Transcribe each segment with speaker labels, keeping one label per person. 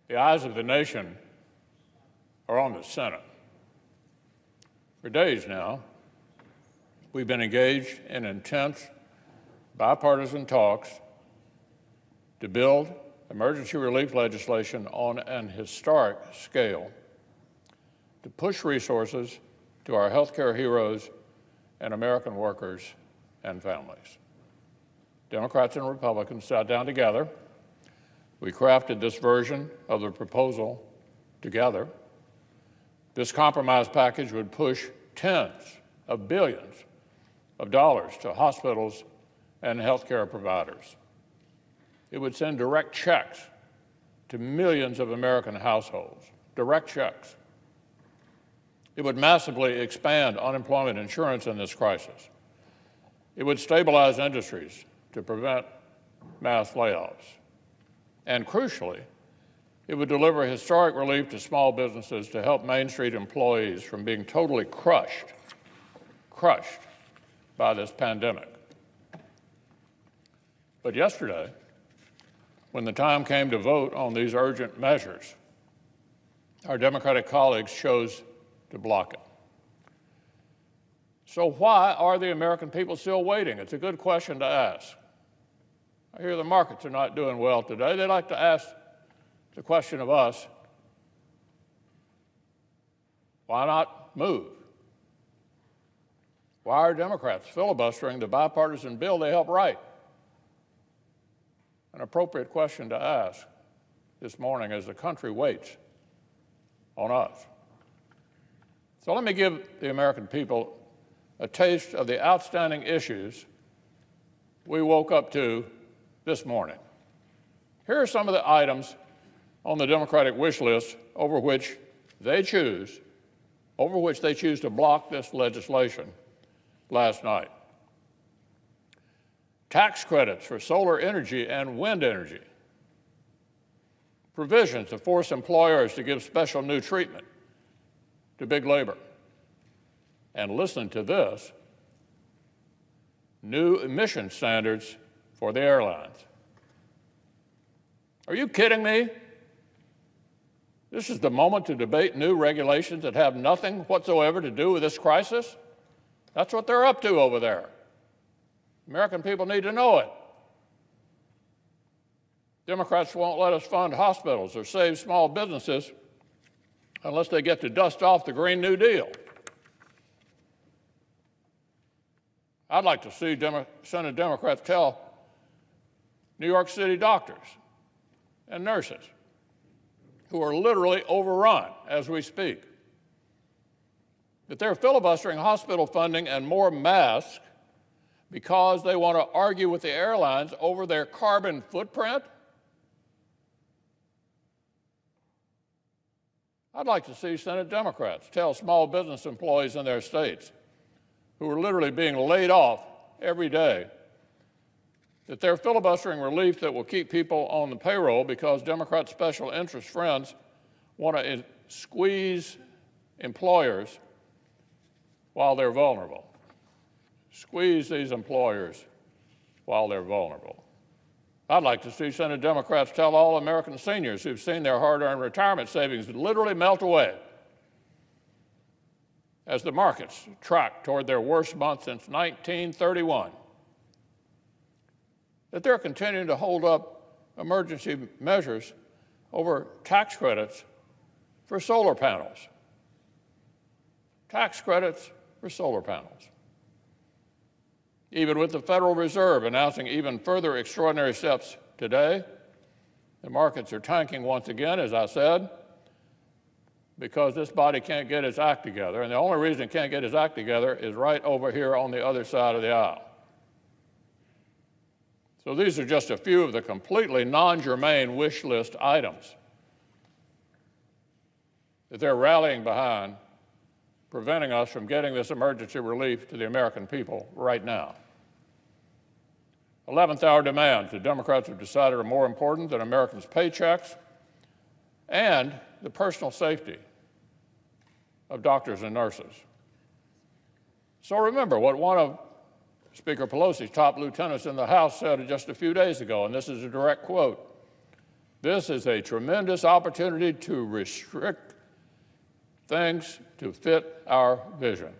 Speaker 1: The eyes of the nation are on the Senate. For days now, we've been engaged in intense bipartisan talks to build emergency relief legislation on an historic scale to push resources to our healthcare heroes and American workers and families. Democrats and Republicans sat down together. We crafted this version of the proposal together. This compromise package would push tens of billions of dollars to hospitals and healthcare providers. It would send direct checks to millions of American households, direct checks. It would massively expand unemployment insurance in this crisis. It would stabilize industries to prevent mass layoffs. And crucially, it would deliver historic relief to small businesses to help Main Street employees from being totally crushed by this pandemic. But yesterday, when the time came to vote on these urgent measures, our Democratic colleagues chose to block it. So why are the American people still waiting? It's a good question to ask. I hear the markets are not doing well today. They'd like to ask the question of us, why not move? Why are Democrats filibustering the bipartisan bill they helped write? An appropriate question to ask this morning as the country waits on us. So let me give the American people a taste of the outstanding issues we woke up to this morning. Here are some of the items on the Democratic wish list over which they choose to block this legislation last night. Tax credits for solar energy and wind energy. Provisions to force employers to give special new treatment to big labor. And listen to this, new emission standards for the airlines. Are you kidding me? This is the moment to debate new regulations that have nothing whatsoever to do with this crisis? That's what they're up to over there. American people need to know it. Democrats won't let us fund hospitals or save small businesses unless they get to dust off the Green New Deal. I'd like to see Senate Democrats tell New York City doctors and nurses who are literally overrun as we speak that they're filibustering hospital funding and more masks because they want to argue with the airlines over their carbon footprint? I'd like to see Senate Democrats tell small business employees in their states who are literally being laid off every day that they're filibustering relief that will keep people on the payroll because Democrat special interest friends want to squeeze employers while they're vulnerable. Squeeze these employers while they're vulnerable. I'd like to see Senate Democrats tell all American seniors who've seen their hard-earned retirement savings literally melt away as the markets track toward their worst month since 1931, that they're continuing to hold up emergency measures over tax credits for solar panels. Tax credits for solar panels. Even with the Federal Reserve announcing even further extraordinary steps today, the markets are tanking once again, as I said, because this body can't get its act together. And the only reason it can't get its act together is right over here on the other side of the aisle. So these are just a few of the completely non-germane wish list items that they're rallying behind, preventing us from getting this emergency relief to the American people right now. 11th hour demands the Democrats have decided are more important than Americans' paychecks and the personal safety of doctors and nurses. So remember what one of Speaker Pelosi's top lieutenants in the House said just a few days ago, and this is a direct quote. This is a tremendous opportunity to restrict things to fit our vision.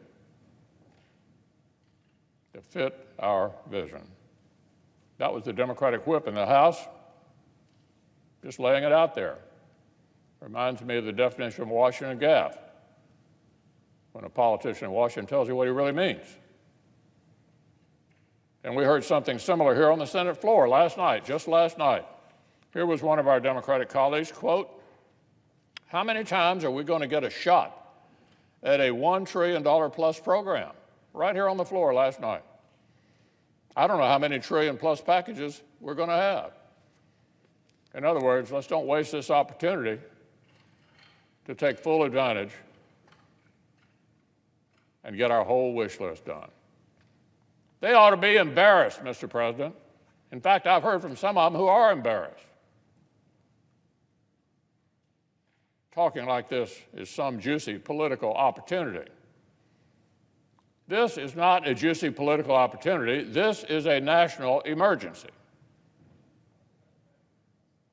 Speaker 1: To fit our vision. That was the Democratic whip in the House, just laying it out there. Reminds me of the definition of Washington gaffe, when a politician in Washington tells you what he really means. And we heard something similar here on the Senate floor last night, just last night. Here was one of our Democratic colleagues, quote, "How many times are we going to get a shot at a $1 trillion plus program?" Right here on the floor last night. I don't know how many trillion plus packages we're going to have. In other words, let's don't waste this opportunity to take full advantage and get our whole wish list done. They ought to be embarrassed, Mr. President. In fact, I've heard from some of them who are embarrassed. Talking like this is some juicy political opportunity. This is not a juicy political opportunity. This is a national emergency.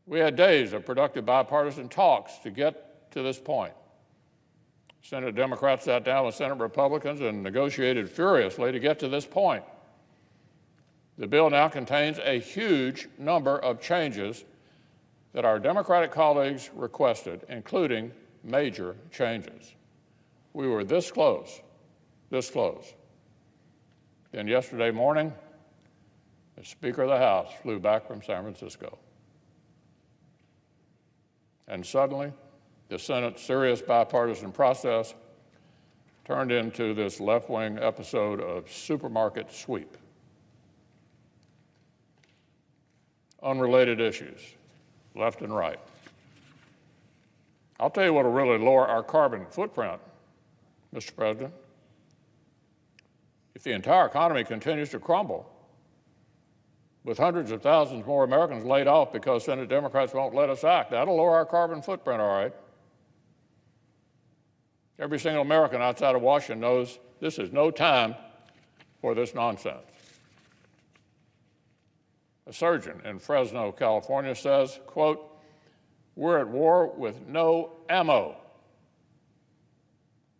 Speaker 1: We had days of productive bipartisan talks to get to this point. Senate Democrats sat down with Senate Republicans and negotiated furiously to get to this point. The bill now contains a huge number of changes that our Democratic colleagues requested, including major changes. We were this close. Then yesterday morning, the Speaker of the House flew back from San Francisco. And suddenly, the Senate's serious bipartisan process turned into this left-wing episode of supermarket sweep. Unrelated issues, left and right. I'll tell you what will really lower our carbon footprint, Mr. President. If the entire economy continues to crumble, with hundreds of thousands more Americans laid off because Senate Democrats won't let us act, that'll lower our carbon footprint, all right. Every single American outside of Washington knows this is no time for this nonsense. A surgeon in Fresno, California says, quote, "We're at war with no ammo.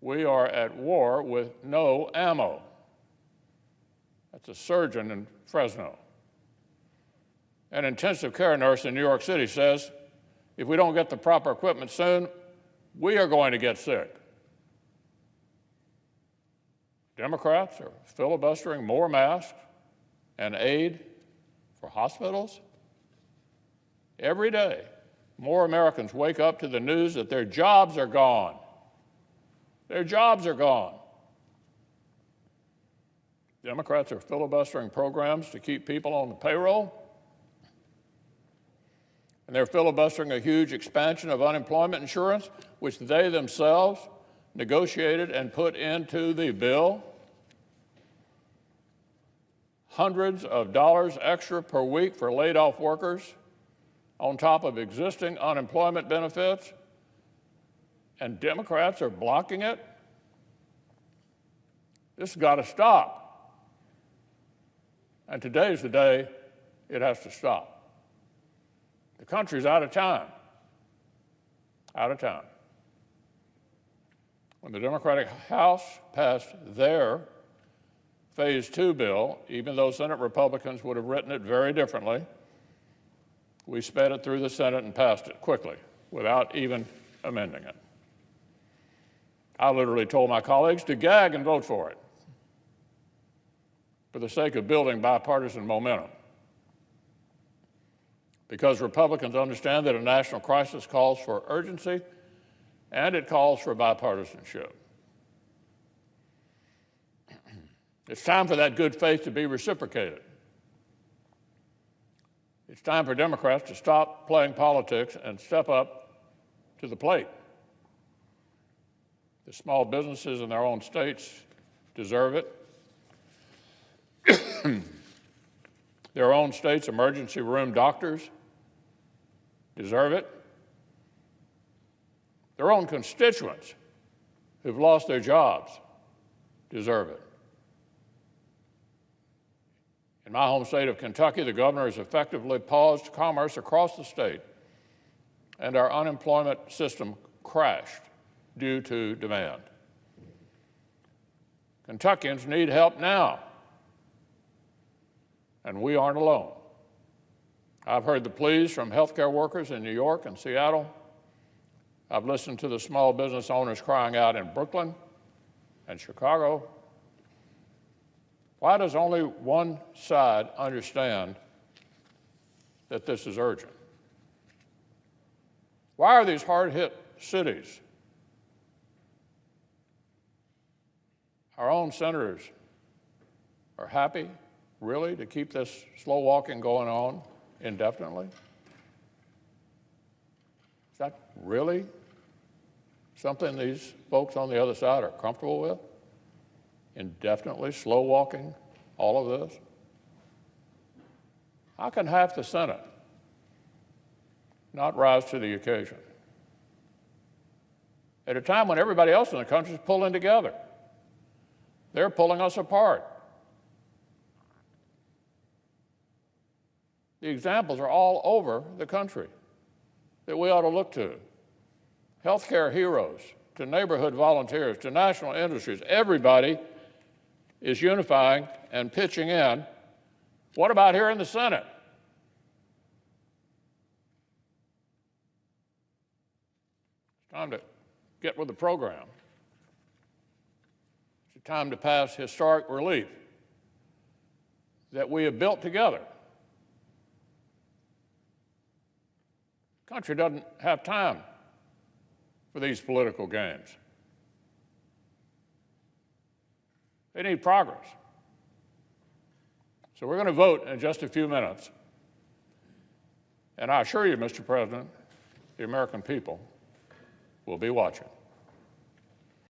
Speaker 1: We are at war with no ammo." That's a surgeon in Fresno. An intensive care nurse in New York City says, if we don't get the proper equipment soon, we are going to get sick. Democrats are filibustering more masks and aid for hospitals. Every day, more Americans wake up to the news that their jobs are gone. Their jobs are gone. Democrats are filibustering programs to keep people on the payroll. And they're filibustering a huge expansion of unemployment insurance, which they themselves negotiated and put into the bill. Hundreds of dollars extra per week for laid-off workers on top of existing unemployment benefits. And Democrats are blocking it. This has got to stop. And today's the day it has to stop. The country's out of time. Out of time. When the Democratic House passed their Phase 2 bill, even though Senate Republicans would have written it very differently, we sped it through the Senate and passed it quickly without even amending it. I literally told my colleagues to gag and vote for it for the sake of building bipartisan momentum. Because Republicans understand that a national crisis calls for urgency and it calls for bipartisanship. It's time for that good faith to be reciprocated. It's time for Democrats to stop playing politics and step up to the plate. The small businesses in their own states deserve it. Their own state's emergency room doctors deserve it. Their own constituents who've lost their jobs deserve it. In my home state of Kentucky, the governor has effectively paused commerce across the state and our unemployment system crashed due to demand. Kentuckians need help now, and we aren't alone. I've heard the pleas from healthcare workers in New York and Seattle. I've listened to the small business owners crying out in Brooklyn and Chicago. Why does only one side understand that this is urgent? Why are these hard-hit cities, our own senators, are happy, really, to keep this slow walking going on indefinitely? Is that really something these folks on the other side are comfortable with? Indefinitely slow walking all of this? How can half the Senate not rise to the occasion at a time when everybody else in the country is pulling together? They're pulling us apart. The examples are all over the country that we ought to look to. Healthcare heroes, to neighborhood volunteers, to national industries, everybody is unifying and pitching in. What about here in the Senate? It's time to get with the program. It's time to pass historic relief that we have built together. The country doesn't have time for these political games. They need progress. So we're going to vote in just a few minutes. And I assure you, Mr. President, the American people will be watching.